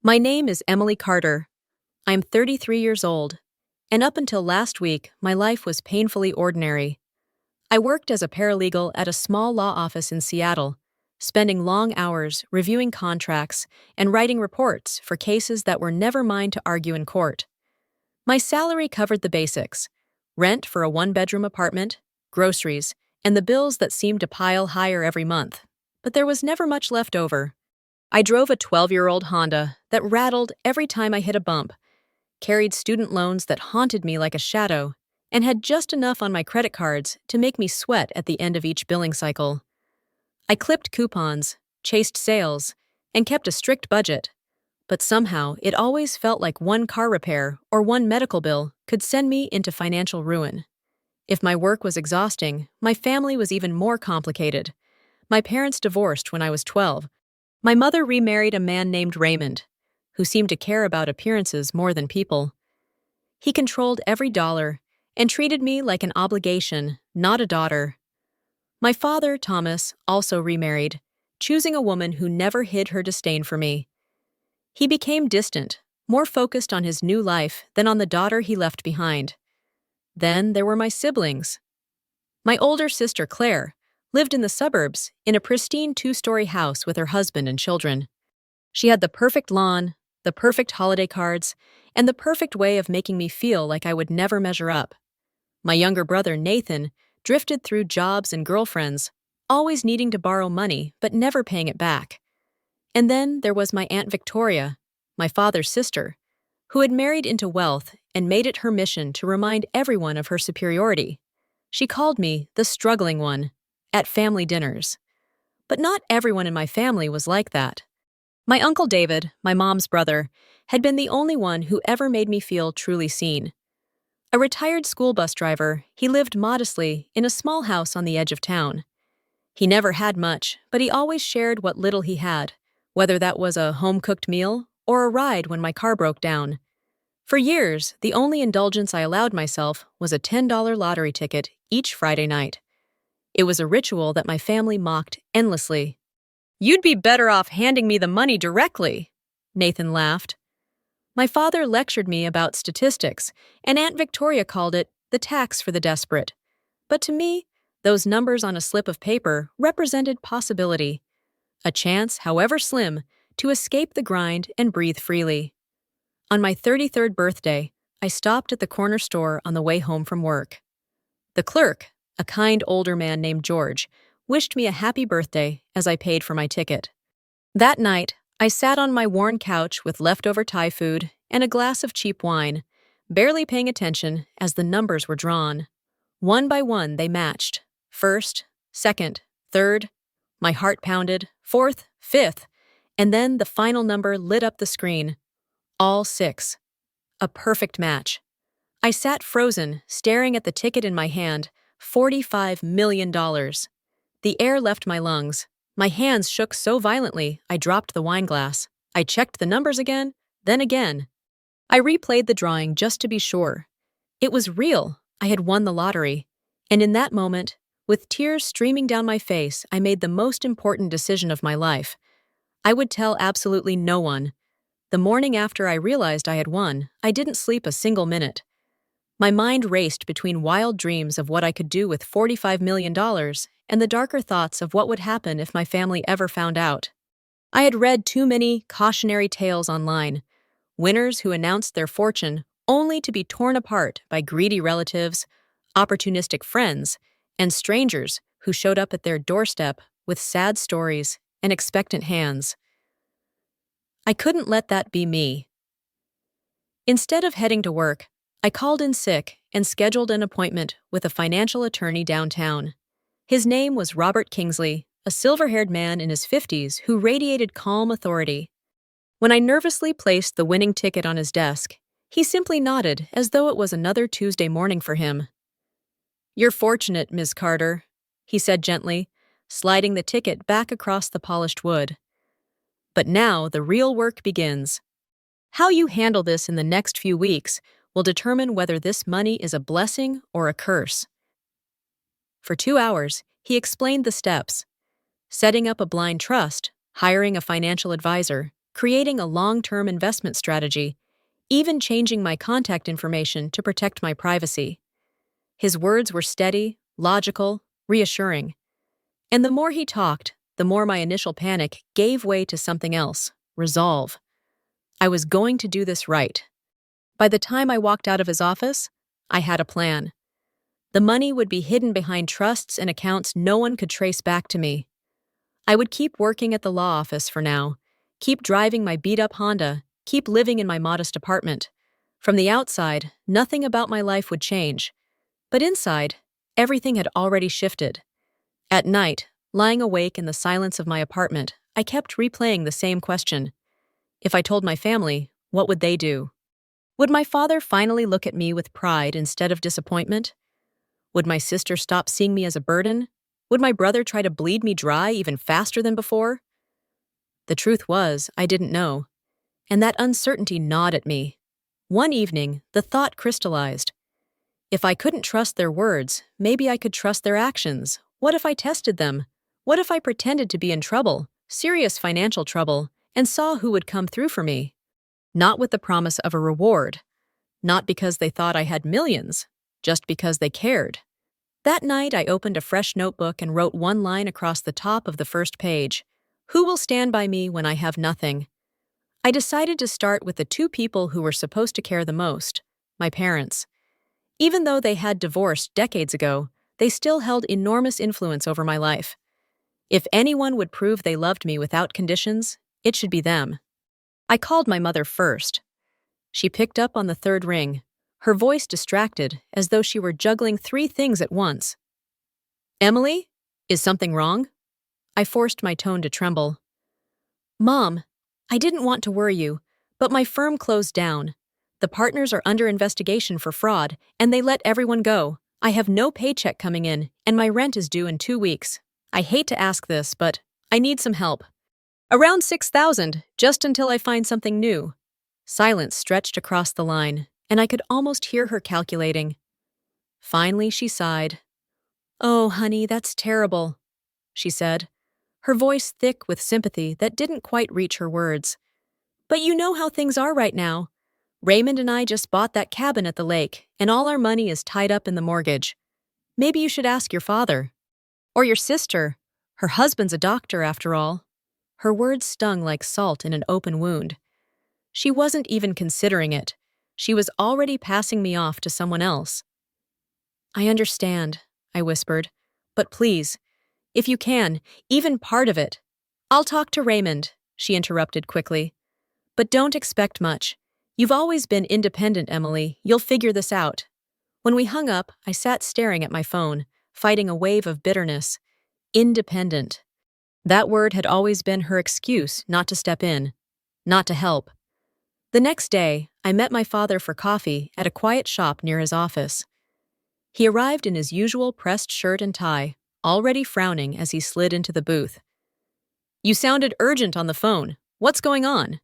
My name is Emily Carter. I'm 33 years old, and up until last week, my life was painfully ordinary. I worked as a paralegal at a small law office in Seattle, spending long hours reviewing contracts and writing reports for cases that were never mine to argue in court. My salary covered the basics: rent for a one-bedroom apartment, groceries, and the bills that seemed to pile higher every month. But there was never much left over. I drove a 12-year-old Honda that rattled every time I hit a bump, carried student loans that haunted me like a shadow, and had just enough on my credit cards to make me sweat at the end of each billing cycle. I clipped coupons, chased sales, and kept a strict budget, but somehow it always felt like one car repair or one medical bill could send me into financial ruin. If my work was exhausting, my family was even more complicated. My parents divorced when I was 12. My mother remarried a man named Raymond, who seemed to care about appearances more than people. He controlled every dollar and treated me like an obligation, not a daughter. My father, Thomas, also remarried, choosing a woman who never hid her disdain for me. He became distant, more focused on his new life than on the daughter he left behind. Then there were my siblings. My older sister, Claire, lived in the suburbs in a pristine 2-story house with her husband and children. She had the perfect lawn, the perfect holiday cards, and the perfect way of making me feel like I would never measure up. My younger brother, Nathan, drifted through jobs and girlfriends, always needing to borrow money but never paying it back. And then there was my Aunt Victoria, my father's sister, who had married into wealth and made it her mission to remind everyone of her superiority. She called me the struggling one at family dinners. But not everyone in my family was like that. My Uncle David, my mom's brother, had been the only one who ever made me feel truly seen. A retired school bus driver, he lived modestly in a small house on the edge of town. He never had much, but he always shared what little he had, whether that was a home-cooked meal or a ride when my car broke down. For years, the only indulgence I allowed myself was a $10 lottery ticket each Friday night. It was a ritual that my family mocked endlessly. "You'd be better off handing me the money directly," Nathan laughed. My father lectured me about statistics, and Aunt Victoria called it the tax for the desperate. But to me, those numbers on a slip of paper represented possibility, a chance, however slim, to escape the grind and breathe freely. On my 33rd birthday, I stopped at the corner store on the way home from work. The clerk, a kind older man named George, wished me a happy birthday as I paid for my ticket. That night, I sat on my worn couch with leftover Thai food and a glass of cheap wine, barely paying attention as the numbers were drawn. One by one, they matched. First, second, third. My heart pounded. Fourth, fifth. And then the final number lit up the screen. All 6. A perfect match. I sat frozen, staring at the ticket in my hand. $45 million. The air left my lungs. My hands shook so violently, I dropped the wine glass. I checked the numbers again, then again. I replayed the drawing just to be sure. It was real. I had won the lottery. And in that moment, with tears streaming down my face, I made the most important decision of my life. I would tell absolutely no one. The morning after I realized I had won, I didn't sleep a single minute. My mind raced between wild dreams of what I could do with $45 million and the darker thoughts of what would happen if my family ever found out. I had read too many cautionary tales online, winners who announced their fortune only to be torn apart by greedy relatives, opportunistic friends, and strangers who showed up at their doorstep with sad stories and expectant hands. I couldn't let that be me. Instead of heading to work, I called in sick and scheduled an appointment with a financial attorney downtown. His name was Robert Kingsley, a silver-haired man in his 50s who radiated calm authority. When I nervously placed the winning ticket on his desk, he simply nodded as though it was another Tuesday morning for him. "You're fortunate, Miss Carter," he said gently, sliding the ticket back across the polished wood. "But now the real work begins. How you handle this in the next few weeks will determine whether this money is a blessing or a curse." For 2 hours, he explained the steps: setting up a blind trust, hiring a financial advisor, creating a long-term investment strategy, even changing my contact information to protect my privacy. His words were steady, logical, reassuring. And the more he talked, the more my initial panic gave way to something else: resolve. I was going to do this right. By the time I walked out of his office, I had a plan. The money would be hidden behind trusts and accounts no one could trace back to me. I would keep working at the law office for now, keep driving my beat-up Honda, keep living in my modest apartment. From the outside, nothing about my life would change. But inside, everything had already shifted. At night, lying awake in the silence of my apartment, I kept replaying the same question. If I told my family, what would they do? Would my father finally look at me with pride instead of disappointment? Would my sister stop seeing me as a burden? Would my brother try to bleed me dry even faster than before? The truth was, I didn't know. And that uncertainty gnawed at me. One evening, the thought crystallized. If I couldn't trust their words, maybe I could trust their actions. What if I tested them? What if I pretended to be in trouble, serious financial trouble, and saw who would come through for me? Not with the promise of a reward. Not because they thought I had millions, just because they cared. That night, I opened a fresh notebook and wrote one line across the top of the first page. Who will stand by me when I have nothing? I decided to start with the two people who were supposed to care the most: my parents. Even though they had divorced decades ago, they still held enormous influence over my life. If anyone would prove they loved me without conditions, it should be them. I called my mother first. She picked up on the third ring, her voice distracted, as though she were juggling 3 things at once. "Emily, is something wrong?" I forced my tone to tremble. "Mom, I didn't want to worry you, but my firm closed down. The partners are under investigation for fraud, and they let everyone go. I have no paycheck coming in, and my rent is due in 2 weeks. I hate to ask this, but I need some help. Around 6,000, just until I find something new." Silence stretched across the line, and I could almost hear her calculating. Finally, she sighed. "Oh, honey, that's terrible," she said, her voice thick with sympathy that didn't quite reach her words. "But you know how things are right now. Raymond and I just bought that cabin at the lake, and all our money is tied up in the mortgage. Maybe you should ask your father. Or your sister. Her husband's a doctor, after all." Her words stung like salt in an open wound. She wasn't even considering it. She was already passing me off to someone else. "I understand," I whispered. "But please, if you can, even part of it." "I'll talk to Raymond," she interrupted quickly. "But don't expect much. You've always been independent, Emily. You'll figure this out." When we hung up, I sat staring at my phone, fighting a wave of bitterness. Independent. That word had always been her excuse not to step in, not to help. The next day, I met my father for coffee at a quiet shop near his office. He arrived in his usual pressed shirt and tie, already frowning as he slid into the booth. "You sounded urgent on the phone. What's going on?"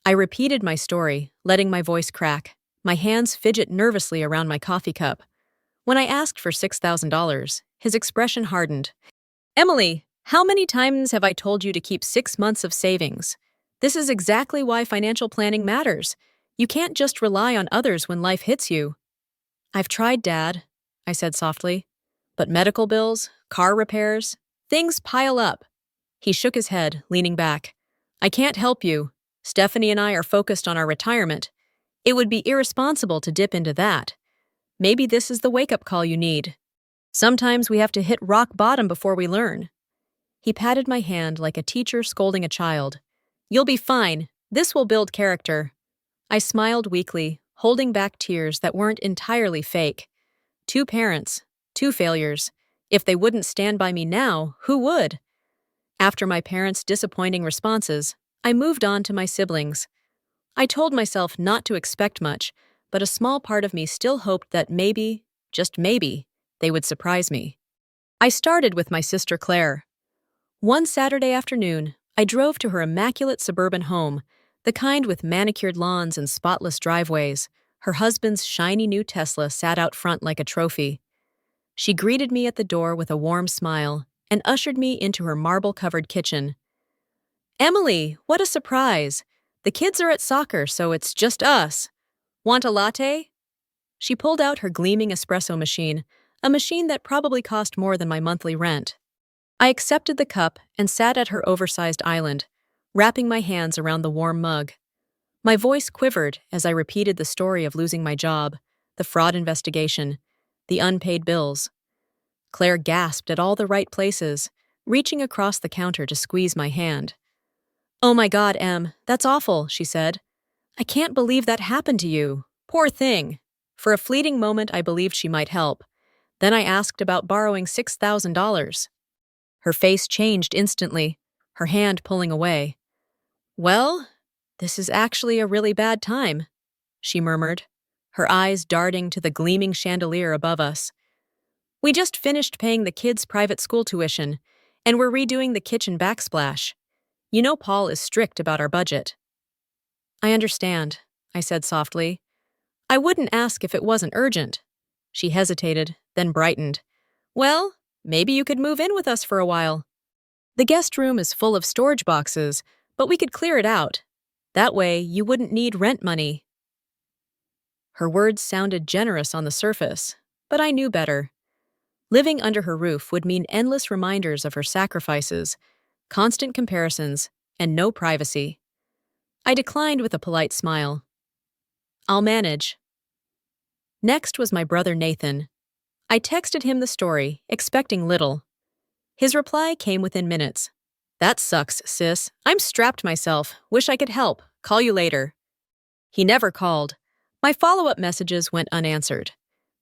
I repeated my story, letting my voice crack, my hands fidget nervously around my coffee cup. When I asked for $6,000, his expression hardened. "Emily, how many times have I told you to keep 6 months of savings? This is exactly why financial planning matters. You can't just rely on others when life hits you." "I've tried, Dad," I said softly. "But medical bills, car repairs, things pile up." He shook his head, leaning back. "I can't help you. Stephanie and I are focused on our retirement. It would be irresponsible to dip into that. Maybe this is the wake-up call you need. Sometimes we have to hit rock bottom before we learn." He patted my hand like a teacher scolding a child. "You'll be fine. This will build character." I smiled weakly, holding back tears that weren't entirely fake. 2 parents, 2 failures. If they wouldn't stand by me now, who would? After my parents' disappointing responses, I moved on to my siblings. I told myself not to expect much, but a small part of me still hoped that maybe, just maybe, they would surprise me. I started with my sister Claire. One Saturday afternoon, I drove to her immaculate suburban home, the kind with manicured lawns and spotless driveways. Her husband's shiny new Tesla sat out front like a trophy. She greeted me at the door with a warm smile and ushered me into her marble-covered kitchen. Emily, what a surprise! The kids are at soccer, so it's just us. Want a latte? She pulled out her gleaming espresso machine, a machine that probably cost more than my monthly rent. I accepted the cup and sat at her oversized island, wrapping my hands around the warm mug. My voice quivered as I repeated the story of losing my job, the fraud investigation, the unpaid bills. Claire gasped at all the right places, reaching across the counter to squeeze my hand. "Oh my God, Em, that's awful," she said. "I can't believe that happened to you. Poor thing." For a fleeting moment, I believed she might help. Then I asked about borrowing $6,000. Her face changed instantly, her hand pulling away. "Well, this is actually a really bad time," she murmured, her eyes darting to the gleaming chandelier above us. "We just finished paying the kids' private school tuition, and we're redoing the kitchen backsplash. You know Paul is strict about our budget." "I understand," I said softly. "I wouldn't ask if it wasn't urgent." She hesitated, then brightened. "Well, maybe you could move in with us for a while. The guest room is full of storage boxes, but we could clear it out. That way, you wouldn't need rent money." Her words sounded generous on the surface, but I knew better. Living under her roof would mean endless reminders of her sacrifices, constant comparisons, and no privacy. I declined with a polite smile. "I'll manage." Next was my brother Nathan. I texted him the story, expecting little. His reply came within minutes. "That sucks, sis. I'm strapped myself. Wish I could help. Call you later." He never called. My follow-up messages went unanswered.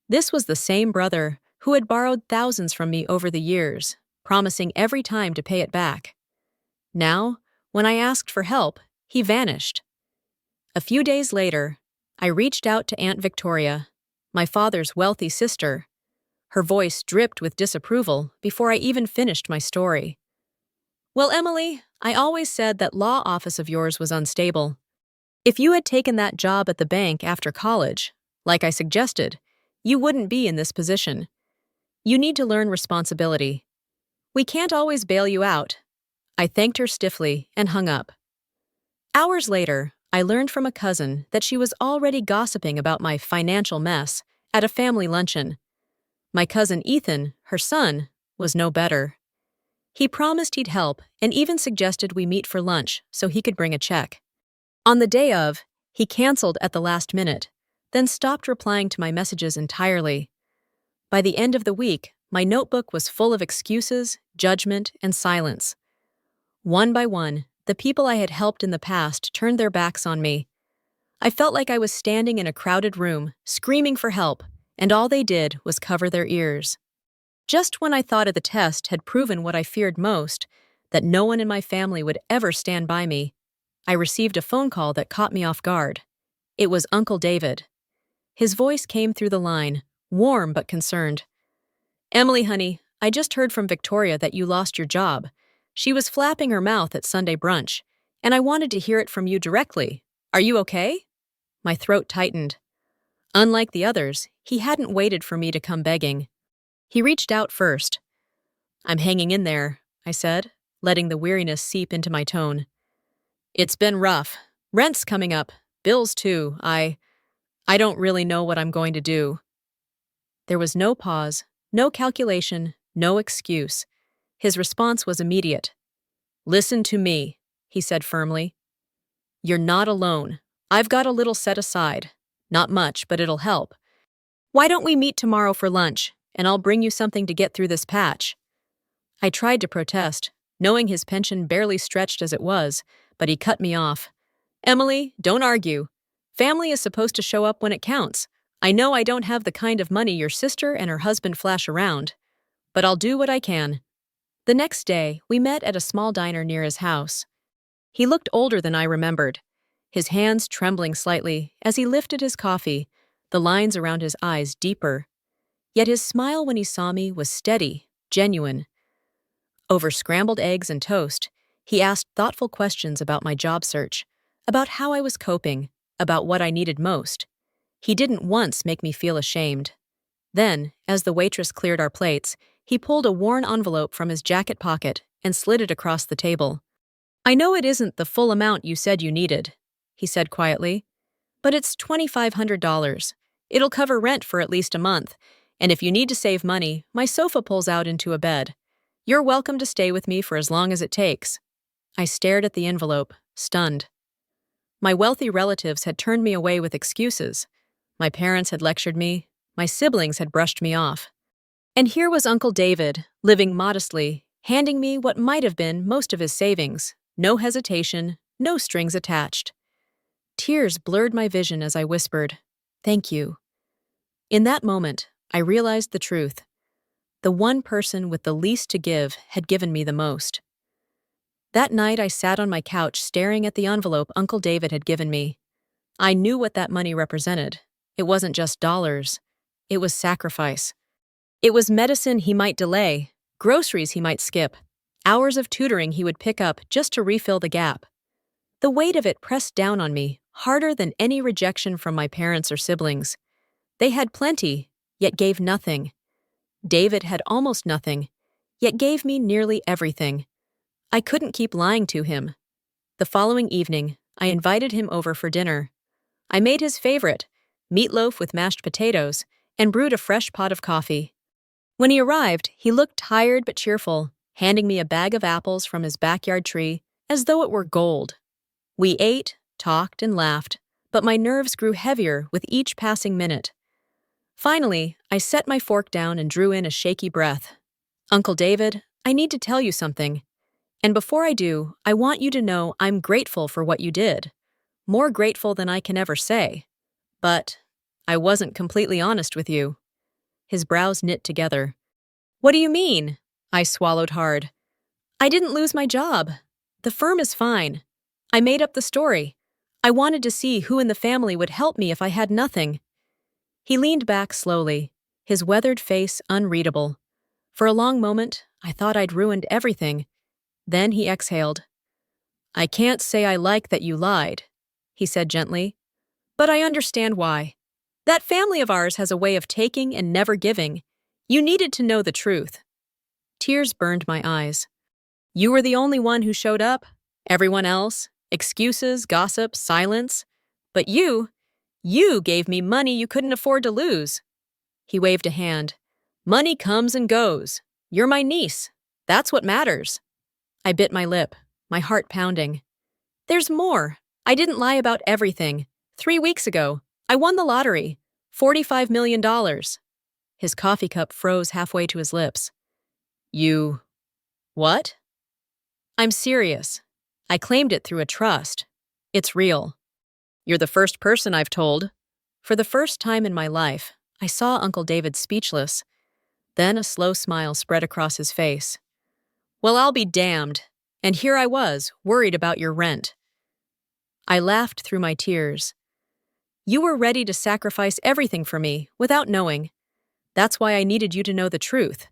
This was the same brother who had borrowed thousands from me over the years, promising every time to pay it back. Now, when I asked for help, he vanished. A few days later, I reached out to Aunt Victoria, my father's wealthy sister. Her voice dripped with disapproval before I even finished my story. "Well, Emily, I always said that law office of yours was unstable. If you had taken that job at the bank after college, like I suggested, you wouldn't be in this position. You need to learn responsibility. We can't always bail you out." I thanked her stiffly and hung up. Hours later, I learned from a cousin that she was already gossiping about my financial mess at a family luncheon. My cousin Ethan, her son, was no better. He promised he'd help and even suggested we meet for lunch so he could bring a check. On the day of, he canceled at the last minute, then stopped replying to my messages entirely. By the end of the week, my notebook was full of excuses, judgment, and silence. One by one, the people I had helped in the past turned their backs on me. I felt like I was standing in a crowded room, screaming for help, and all they did was cover their ears. Just when I thought of the test had proven what I feared most, that no one in my family would ever stand by me, I received a phone call that caught me off guard. It was Uncle David. His voice came through the line, warm but concerned. "Emily, honey, I just heard from Victoria that you lost your job. She was flapping her mouth at Sunday brunch, and I wanted to hear it from you directly. Are you okay?" My throat tightened. Unlike the others, he hadn't waited for me to come begging. He reached out first. "I'm hanging in there," I said, letting the weariness seep into my tone. "It's been rough. Rent's coming up. Bills too. I don't really know what I'm going to do." There was no pause, no calculation, no excuse. His response was immediate. "Listen to me," he said firmly. "You're not alone. I've got a little set aside. Not much, but it'll help. Why don't we meet tomorrow for lunch, and I'll bring you something to get through this patch." I tried to protest, knowing his pension barely stretched as it was, but he cut me off. "Emily, don't argue. Family is supposed to show up when it counts. I know I don't have the kind of money your sister and her husband flash around, but I'll do what I can." The next day, we met at a small diner near his house. He looked older than I remembered, his hands trembling slightly as he lifted his coffee, the lines around his eyes deeper. Yet his smile when he saw me was steady, genuine. Over scrambled eggs and toast, he asked thoughtful questions about my job search, about how I was coping, about what I needed most. He didn't once make me feel ashamed. Then, as the waitress cleared our plates, he pulled a worn envelope from his jacket pocket and slid it across the table. I know it isn't the full amount you said you needed, he said quietly, but it's $2,500. It'll cover rent for at least a month, and if you need to save money, my sofa pulls out into a bed. You're welcome to stay with me for as long as it takes. I stared at the envelope, stunned. My wealthy relatives had turned me away with excuses. My parents had lectured me. My siblings had brushed me off. And here was Uncle David, living modestly, handing me what might have been most of his savings. No hesitation, no strings attached. Tears blurred my vision as I whispered, "Thank you." In that moment, I realized the truth. The one person with the least to give had given me the most. That night, I sat on my couch staring at the envelope Uncle David had given me. I knew what that money represented. It wasn't just dollars. It was sacrifice. It was medicine he might delay, groceries he might skip, hours of tutoring he would pick up just to refill the gap. The weight of it pressed down on me, harder than any rejection from my parents or siblings. They had plenty, yet gave nothing. David had almost nothing, yet gave me nearly everything. I couldn't keep lying to him. The following evening, I invited him over for dinner. I made his favorite, meatloaf with mashed potatoes, and brewed a fresh pot of coffee. When he arrived, he looked tired but cheerful, handing me a bag of apples from his backyard tree, as though it were gold. We ate, talked, and laughed, but my nerves grew heavier with each passing minute. Finally, I set my fork down and drew in a shaky breath. "Uncle David, I need to tell you something. And before I do, I want you to know I'm grateful for what you did. More grateful than I can ever say. But I wasn't completely honest with you." His brows knit together. "What do you mean?" I swallowed hard. "I didn't lose my job. The firm is fine. I made up the story. I wanted to see who in the family would help me if I had nothing." He leaned back slowly, his weathered face unreadable. For a long moment, I thought I'd ruined everything. Then he exhaled. "I can't say I like that you lied," he said gently. "But I understand why. That family of ours has a way of taking and never giving. You needed to know the truth." Tears burned my eyes. "You were the only one who showed up. Everyone else, excuses, gossip, silence. But you gave me money you couldn't afford to lose." He waved a hand. "Money comes and goes. You're my niece. That's what matters." I bit my lip, my heart pounding. "There's more. I didn't lie about everything. 3 weeks ago, I won the lottery. $45 million. His coffee cup froze halfway to his lips. "You... what?" "I'm serious. I claimed it through a trust. It's real. You're the first person I've told." For the first time in my life, I saw Uncle David speechless. Then a slow smile spread across his face. "Well, I'll be damned. And here I was, worried about your rent." I laughed through my tears. "You were ready to sacrifice everything for me, without knowing. That's why I needed you to know the truth.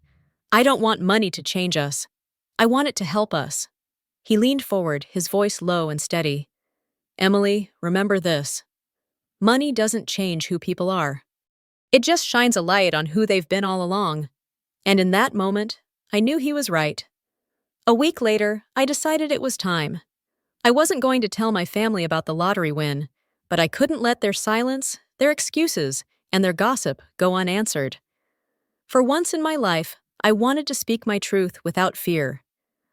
I don't want money to change us. I want it to help us." He leaned forward, his voice low and steady. "Emily, remember this. Money doesn't change who people are. It just shines a light on who they've been all along." And in that moment, I knew he was right. A week later, I decided it was time. I wasn't going to tell my family about the lottery win, but I couldn't let their silence, their excuses, and their gossip go unanswered. For once in my life, I wanted to speak my truth without fear.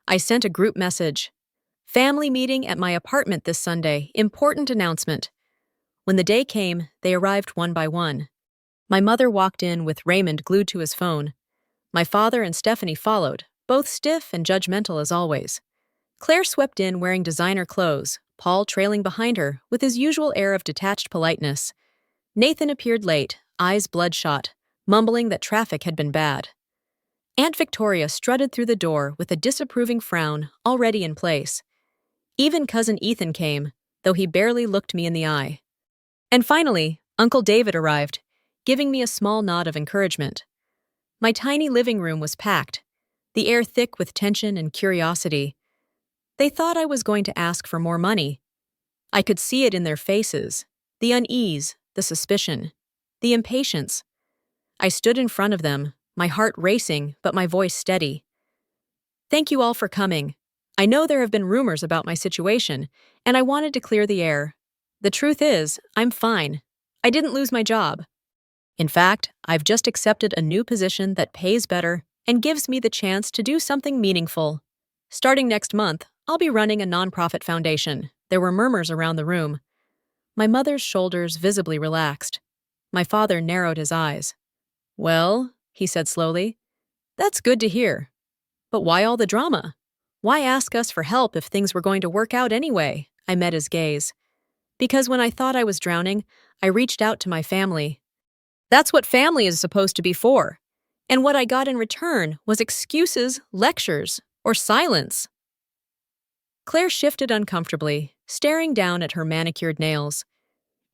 I sent a group message. "Family meeting at my apartment this Sunday, important announcement." When the day came, they arrived one by one. My mother walked in with Raymond glued to his phone. My father and Stephanie followed, both stiff and judgmental as always. Claire swept in wearing designer clothes, Paul trailing behind her with his usual air of detached politeness. Nathan appeared late, eyes bloodshot, mumbling that traffic had been bad. Aunt Victoria strutted through the door with a disapproving frown already in place. Even Cousin Ethan came, though he barely looked me in the eye. And finally, Uncle David arrived, giving me a small nod of encouragement. My tiny living room was packed, the air thick with tension and curiosity. They thought I was going to ask for more money. I could see it in their faces, the unease, the suspicion, the impatience. I stood in front of them, my heart racing but my voice steady. "Thank you all for coming. I know there have been rumors about my situation, and I wanted to clear the air. The truth is, I'm fine. I didn't lose my job. In fact, I've just accepted a new position that pays better and gives me the chance to do something meaningful. Starting next month, I'll be running a nonprofit foundation. There were murmurs around the room. My mother's shoulders visibly relaxed. My father narrowed his eyes. Well, he said slowly, that's good to hear. But why all the drama? Why ask us for help if things were going to work out anyway? I met his gaze. Because when I thought I was drowning, I reached out to my family. That's what family is supposed to be for. And what I got in return was excuses, lectures, or silence. Claire shifted uncomfortably, staring down at her manicured nails.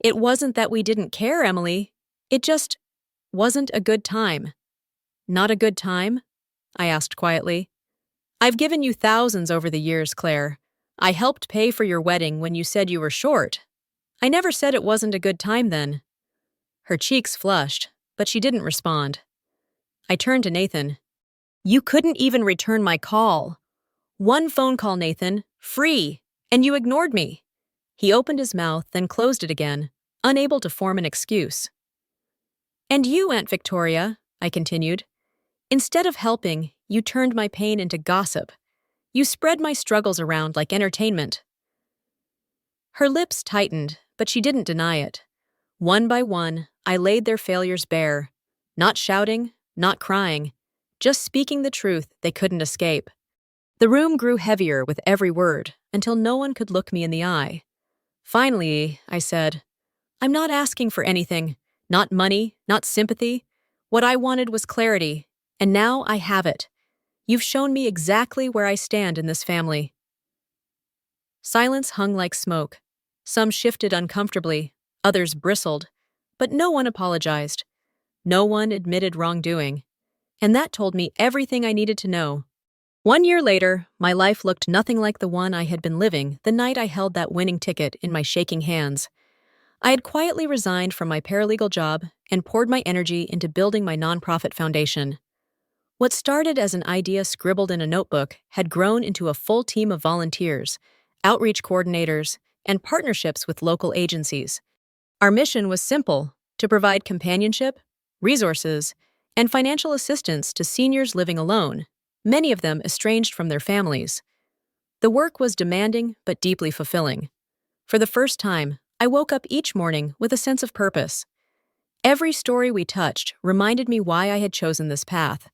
It wasn't that we didn't care, Emily. It just wasn't a good time. Not a good time? I asked quietly. I've given you thousands over the years, Claire. I helped pay for your wedding when you said you were short. I never said it wasn't a good time then. Her cheeks flushed, but she didn't respond. I turned to Nathan. You couldn't even return my call. One phone call, Nathan, free, and you ignored me. He opened his mouth, then closed it again, unable to form an excuse. And you, Aunt Victoria, I continued. Instead of helping, you turned my pain into gossip. You spread my struggles around like entertainment. Her lips tightened, but she didn't deny it. One by one, I laid their failures bare, not shouting, not crying, just speaking the truth they couldn't escape. The room grew heavier with every word until no one could look me in the eye. Finally, I said, I'm not asking for anything, not money, not sympathy. What I wanted was clarity, and now I have it. You've shown me exactly where I stand in this family. Silence hung like smoke. Some shifted uncomfortably, others bristled, but no one apologized. No one admitted wrongdoing. And that told me everything I needed to know. 1 year later, my life looked nothing like the one I had been living the night I held that winning ticket in my shaking hands. I had quietly resigned from my paralegal job and poured my energy into building my nonprofit foundation. What started as an idea scribbled in a notebook had grown into a full team of volunteers, outreach coordinators, and partnerships with local agencies. Our mission was simple: to provide companionship, resources, and financial assistance to seniors living alone, many of them estranged from their families. The work was demanding but deeply fulfilling. For the first time, I woke up each morning with a sense of purpose. Every story we touched reminded me why I had chosen this path.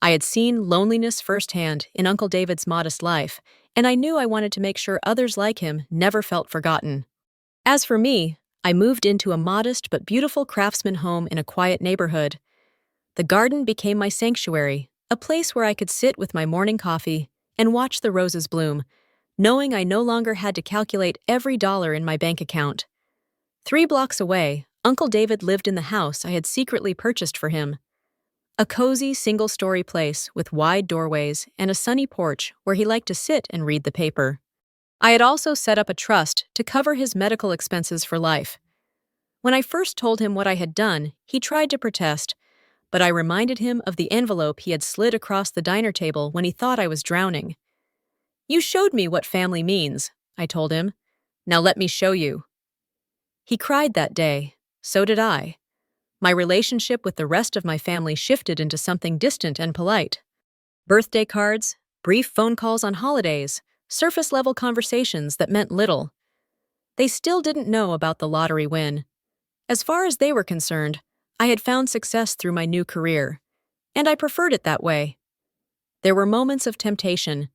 I had seen loneliness firsthand in Uncle David's modest life, and I knew I wanted to make sure others like him never felt forgotten. As for me, I moved into a modest but beautiful craftsman home in a quiet neighborhood. The garden became my sanctuary, a place where I could sit with my morning coffee and watch the roses bloom, knowing I no longer had to calculate every dollar in my bank account. 3 blocks away, Uncle David lived in the house I had secretly purchased for him. A cozy, single-story place with wide doorways and a sunny porch where he liked to sit and read the paper. I had also set up a trust to cover his medical expenses for life. When I first told him what I had done, he tried to protest, but I reminded him of the envelope he had slid across the diner table when he thought I was drowning. You showed me what family means, I told him. Now let me show you. He cried that day. So did I. My relationship with the rest of my family shifted into something distant and polite. Birthday cards, brief phone calls on holidays, surface-level conversations that meant little. They still didn't know about the lottery win. As far as they were concerned, I had found success through my new career, and I preferred it that way. There were moments of temptation,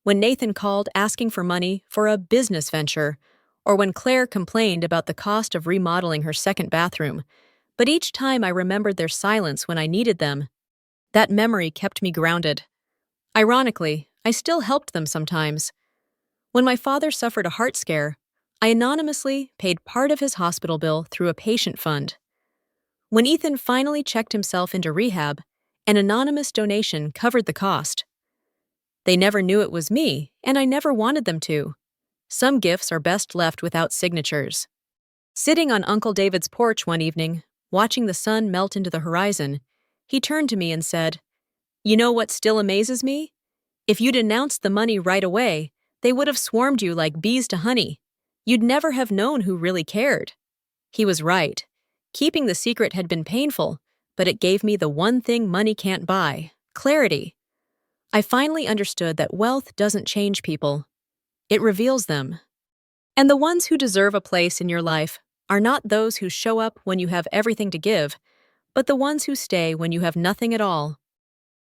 when Nathan called asking for money for a business venture, or when Claire complained about the cost of remodeling her second bathroom, but each time I remembered their silence when I needed them. That memory kept me grounded. Ironically, I still helped them sometimes. When my father suffered a heart scare, I anonymously paid part of his hospital bill through a patient fund. When Ethan finally checked himself into rehab, an anonymous donation covered the cost. They never knew it was me, and I never wanted them to. Some gifts are best left without signatures. Sitting on Uncle David's porch one evening, watching the sun melt into the horizon, he turned to me and said, You know what still amazes me? If you'd announced the money right away, they would have swarmed you like bees to honey. You'd never have known who really cared. He was right. Keeping the secret had been painful, but it gave me the one thing money can't buy: clarity. I finally understood that wealth doesn't change people, it reveals them. And the ones who deserve a place in your life are not those who show up when you have everything to give, but the ones who stay when you have nothing at all.